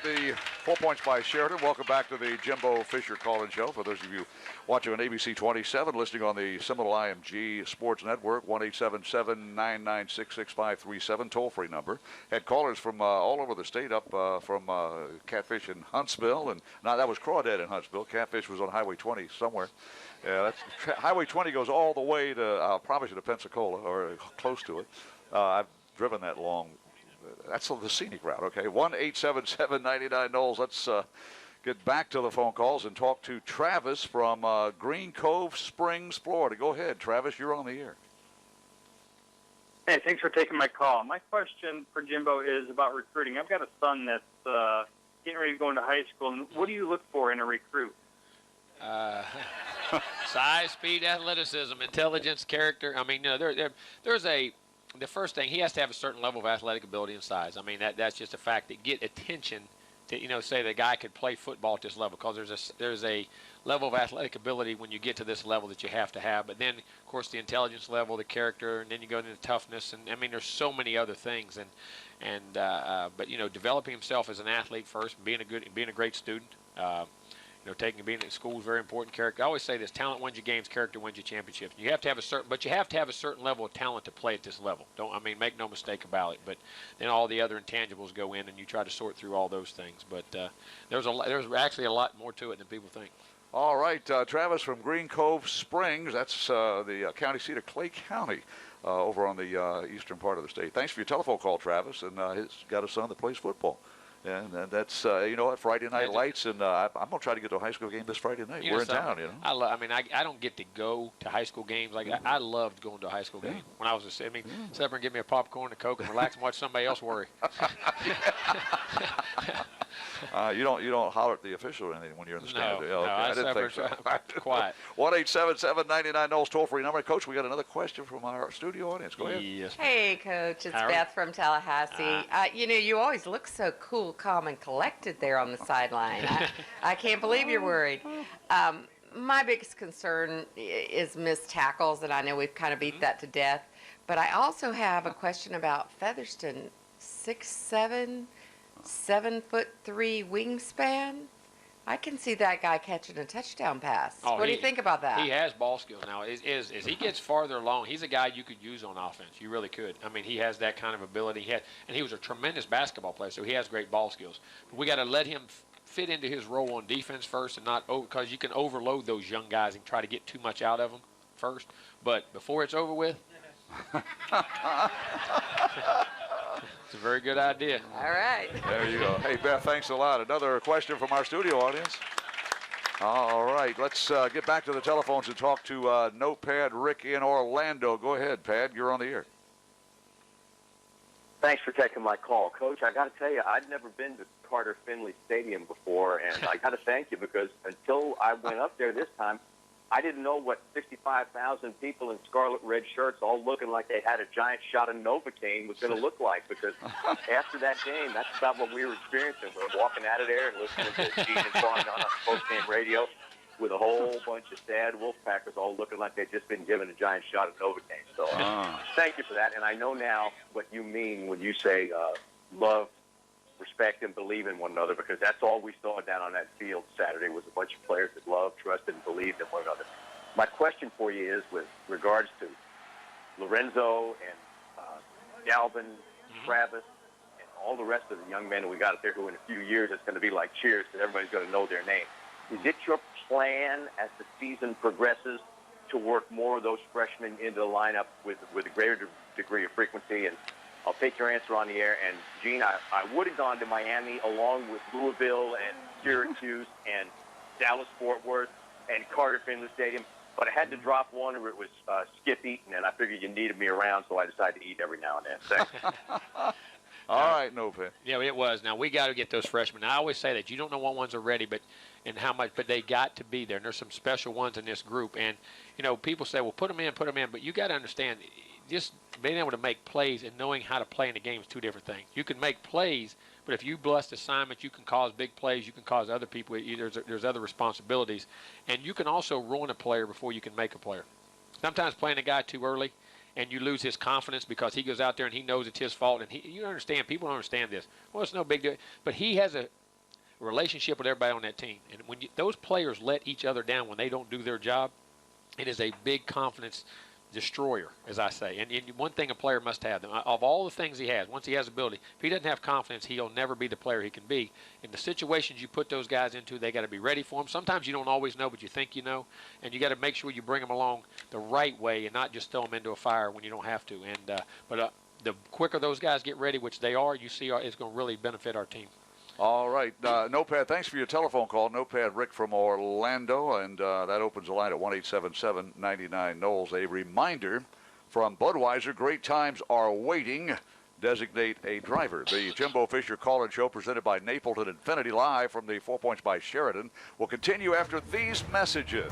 right, the 4 Points by Sheridan. Welcome back to the Jimbo Fisher Call-In Show. For those of you watching on ABC 27, listening on the Seminole IMG Sports Network, 1-877-996-6537, toll-free number. Had callers from all over the state, up from Catfish in Huntsville, and now that was Crawdad in Huntsville. Catfish was on Highway 20 somewhere. Yeah, Highway 20 goes all the way to, probably to Pensacola, or close to it. I've driven that long. That's the scenic route, okay? 1-877-99-NOLES. Let's get back to the phone calls and talk to Travis from Green Cove Springs, Florida. Go ahead, Travis. You're on the air. Hey, thanks for taking my call. My question for Jimbo is about recruiting. I've got a son that's getting ready to go into high school. And what do you look for in a recruit? Size, speed, athleticism, intelligence, character. I mean, there's the first thing, he has to have a certain level of athletic ability and size. I mean, that's just a fact. That get attention to, say the guy could play football at this level, because there's a level of athletic ability when you get to this level that you have to have. But then, of course, the intelligence level, the character, and then you go into toughness, and I mean, there's so many other things. But developing himself as an athlete first, and being a great student. Being at school is very important. Character. I always say this: talent wins you games, character wins you championships. You have to have a certain level of talent to play at this level. Make no mistake about it. But then all the other intangibles go in, and you try to sort through all those things. But there's actually a lot more to it than people think. All right, Travis from Green Cove Springs. That's the county seat of Clay County, over on the eastern part of the state. Thanks for your telephone call, Travis. And he's got a son that plays football. And that's, Friday Night Lights, and I'm going to try to get to a high school game this Friday night. We're in town, I don't get to go to high school games. I loved going to a high school game when I was sit up there and give me a popcorn, a Coke, and relax and watch somebody else worry. You don't holler at the official or anything when you're in the stands. No, I didn't think so. Quiet. 1-877-99-NOLES, toll-free number. Coach, we got another question from our studio audience. Go ahead. Yes. Hey, Coach. It's Beth from Tallahassee. You always look so cool, calm, and collected there on the sideline. I can't believe you're worried. My biggest concern is missed tackles, and I know we've kind of beat that to death. But I also have a question about Featherston, 6'7", 7'3" wingspan. I can see that guy catching a touchdown pass. What do you think about that? He has ball skills now. As he gets farther along, he's a guy you could use on offense. You really could. I mean, he has that kind of ability. And he was a tremendous basketball player, so he has great ball skills. But we got to let him fit into his role on defense first, and not because you can overload those young guys and try to get too much out of them first. But before it's over with. It's a very good idea. All right. There you go. Hey, Beth, thanks a lot. Another question from our studio audience. All right, let's get back to the telephones and talk to Notepad Rick in Orlando. Go ahead, Pad. You're on the air. Thanks for taking my call. Coach, I got to tell you, I'd never been to Carter Finley Stadium before, and I got to thank you because until I went up there this time, I didn't know what 65,000 people in scarlet red shirts all looking like they had a giant shot of Novocaine was going to look like, because after that game, that's about what we were experiencing. We were walking out of there and listening to Gene and Quan on a post-game radio with a whole bunch of sad Wolfpackers all looking like they'd just been given a giant shot of Novocaine. So thank you for that. And I know now what you mean when you say love, respect, and believe in one another, because that's all we saw down on that field Saturday was a bunch of players that loved, trusted, and believed in one another. My question for you is with regards to Lorenzo and Galvin, Travis, and all the rest of the young men that we got up there who in a few years it's going to be like cheers because everybody's going to know their name. Is it your plan as the season progresses to work more of those freshmen into the lineup with a greater degree of frequency? And I'll take your answer on the air. And, Gene, I would have gone to Miami along with Louisville and Syracuse and Dallas-Fort Worth and Carter Finley Stadium, but I had to drop one or it was skip eating, and I figured you needed me around, so I decided to eat every now and then. Thanks. All right, Nopin. Yeah, it was. Now, we got to get those freshmen. I always say that you don't know what ones are ready, but they got to be there. And there's some special ones in this group. And, people say, well, put them in. But you got to understand, just being able to make plays and knowing how to play in the game is two different things. You can make plays, but if you bust assignments, you can cause big plays. You can cause other people. There's other responsibilities. And you can also ruin a player before you can make a player. Sometimes playing a guy too early, and you lose his confidence because he goes out there and he knows it's his fault. And you understand, people don't understand this. Well, it's no big deal. But he has a relationship with everybody on that team. And when those players let each other down when they don't do their job, it is a big confidence destroyer, as I say. And one thing a player must have, of all the things he has, once he has ability, if he doesn't have confidence, he'll never be the player he can be. In the situations you put those guys into, they got to be ready for them. Sometimes you don't always know, but you think you know, and you got to make sure you bring them along the right way and not just throw them into a fire when you don't have to. And the quicker those guys get ready, which they are, you see, it's going to really benefit our team. All right. Notepad, thanks for your telephone call. Notepad Rick from Orlando, and that opens the line at 1-877-99-KNOWLS. A reminder from Budweiser, great times are waiting. Designate a driver. The Jimbo Fisher Call-In Show presented by Napleton Infinity, live from the 4 Points by Sheridan, will continue after these messages.